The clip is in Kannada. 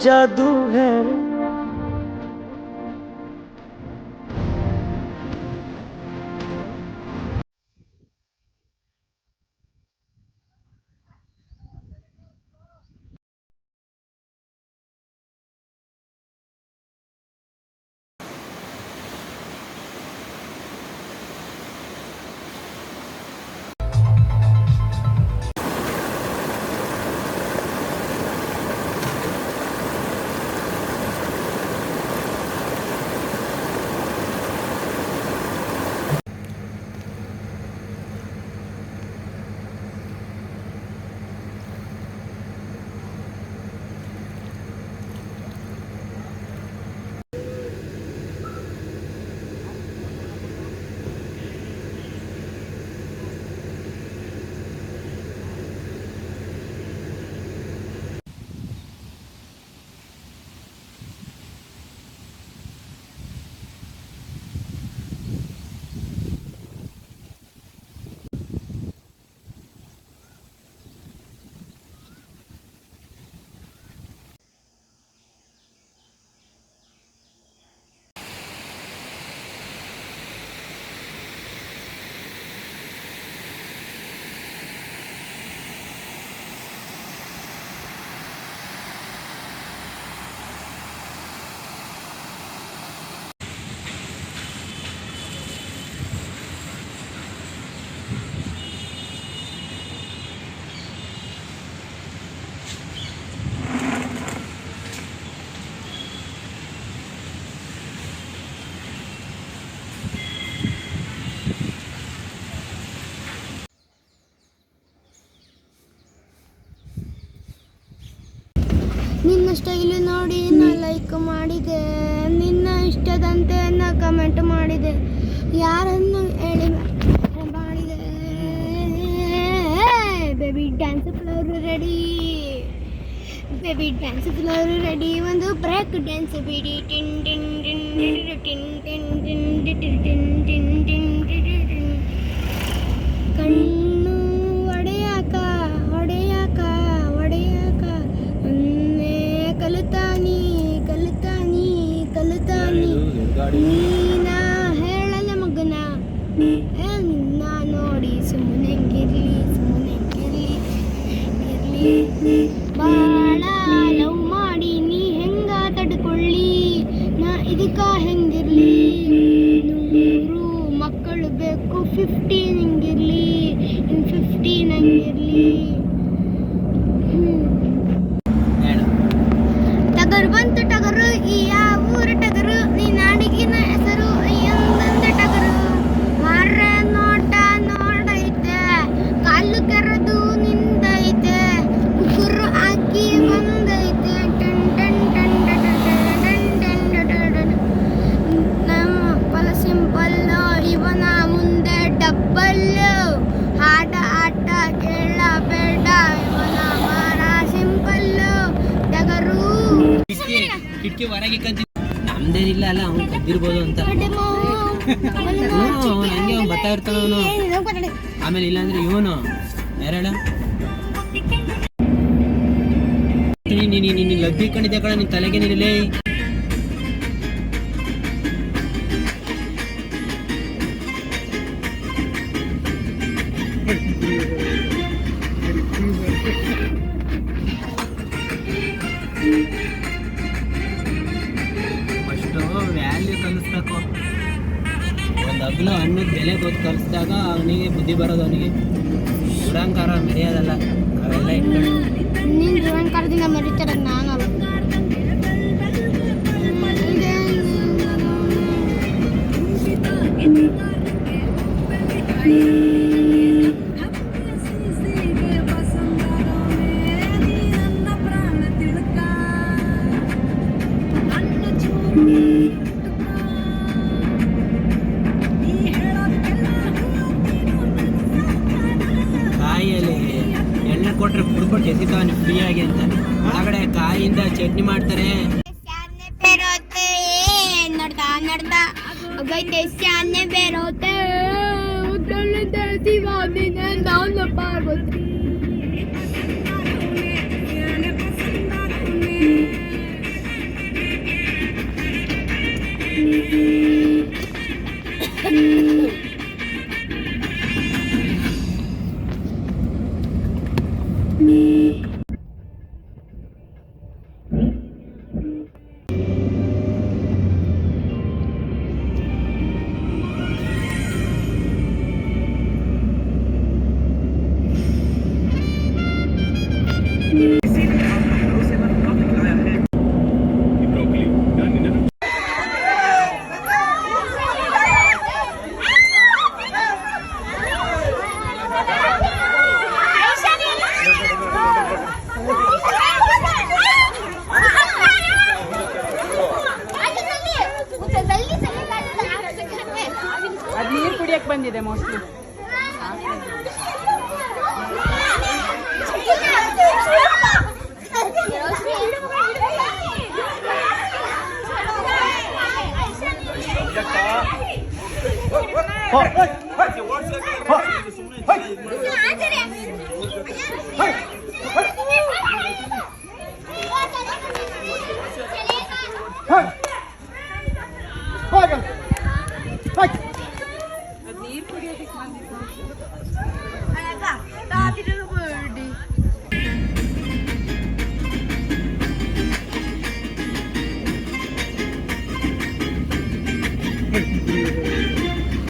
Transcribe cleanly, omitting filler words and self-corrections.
जादू है। ನಿನ್ನ ಸ್ಟೈಲ್ ನೋಡಿ ನಾ ಲೈಕ್ ಮಾಡಿದೆ, ನಿನ್ನ ಇಷ್ಟದಂತೆ ನಾ ಕಮೆಂಟ್ ಮಾಡಿದೆ, ಯಾರನ್ನು ಹೇಳಿ ಮಾಡಿದೆ. Baby dance floor ready, baby dance floor ready, ಒಂದು ಬ್ರೇಕ್ ಡ್ಯಾನ್ಸ್ ಬಿಡಿ. ಟಿನ್ ಟಿನ್ ಟಿನ್ ಟಿನ್ ಟಿನ್ ಟಿನ್ ಟಿನ್ ಟಿನ್ ಟಿನ್ ಟಿನ್ ಟಿನ್. ಕಣ್ಣು ಒಡೆಯಾಕ ಒಡೆಯಾಕ ಒಡೆಯಾಕ ಒನ್ನೆ ಕಲುತಾನಿ ಕಲುತಾನಿ ಕಲುತಾನಿ. ನೀನ ಹೇಳಲ್ಲ ಮಗನ ನಾ ನೋಡಿ ಸುಮ್ಮನೆಂಗಿರ್ಲಿ ಸುಮ್ಮನೆಂಗಿರ್ಲಿ ಇರ್ಲಿ. ಬಾಳ ಲವ್ ಮಾಡಿ ನೀ ಹೆಂಗ ತಡ್ಕೊಳ್ಳಿ, ನಾ ಇದಕ್ಕ ಹೆಂಗಿರ್ಲಿ. 100 ಮಕ್ಕಳು ಬೇಕು, 50 ನಂಗಿರ್ಲಿ, 50 ನಂಗಿರ್ಲಿ. ಟಗರು ಬಂತು ಟಗರು, ಈ ಯಾವ ಊರು ಟಗರು, ನೀ ನಾಡಿಗಿನ ಹೆಸರು ಎಂದಂದ ಟಗರು. ಮಾರ ನೋಟ ನೋಡೈತೆ, ಕಾಲು ಕೆರೆದು ನಿಂದೈತೆ, ಕುಕ್ಕರು ಹಾಕಿ ಬಂದೈತೆ. Ton ton ton ton ton ton ton ton. ನಮ್ಮ ಫಲ ಸಿಂಪಲ್, ಇವನ ಮುಂದೆ ಡಬ್ಬಲ್. ಆಟ ಆಟ ಕೇಳಬೇಡ, ಇವನ ಮಾರ ಸಿಂಪಲ್. ಟಗರು ಕಿಟಕಿ ಹೊರಗೆ ಕಂತಿ ನಮ್ದೇನಿಲ್ಲ ಅಲ್ಲ, ಅವ್ನು ಕದ್ದಿರ್ಬೋದು ಅಂತ. ಹಂಗೆ ಅವ್ನು ಬರ್ತಾ ಇರ್ತಾನ ಅವನು. ಆಮೇಲೆ ಇಲ್ಲಾಂದ್ರೆ ಇವನು ಯಾರ ನೀನು ಲಗ್ಗಿ ಕಂಡಿದ್ದೆ ಕಣ, ನಿನ್ ತಲೆಗೆ ನಿಲ್ಲೇ. ವ್ಯಾಲ್ಯೂ ಕಲಿಸ್ಬೇಕು. ಒಂದು ಅಗ್ಲು ಅನ್ನದ ಬೆಲೆ ಗೊತ್ತು ಕಲಿಸಿದಾಗ ಅವನಿಗೆ ಬುದ್ಧಿ ಬರೋದು. ಅವನಿಗೆ ದುರಂಕಾರ ಮೆರೆಯೋದಲ್ಲ, ಅವೆಲ್ಲ ಇಟ್ಕೊಂಡು ನೀನು ದುರಂಕಾರದಿಂದ ಮೆರಿತಿರೋದು ನಾನು. ಕಾಯಿಯಲ್ಲಿ ಎಣ್ಣೆ ಕೊಟ್ರೆ ಕುಡ್ಕೊಟ್ಟು ಎಸಿತಾವನಿ ಫ್ರೀಯಾಗಿ ಅಂತ. ಒಳಗಡೆ ಕಾಯಿಯಿಂದ ಚಟ್ನಿ ಮಾಡ್ತಾರೆ. ನೋಡ್ತಾ ನೋಡ್ತಾ ಹೋಗೈತೆ ಶಾನೆ ಬೇರೋತೆ ಉದ್ದಲ್ಲಿದ್ದ ದಿವಾದಿನ ನಾನು ಪಾರ್ವತಿ. ಆಗಿದೆ ಮೋಸ್ಟ್ಲಿ. ನೀರು ಕುಡಿಯೋದಕ್ಕೆ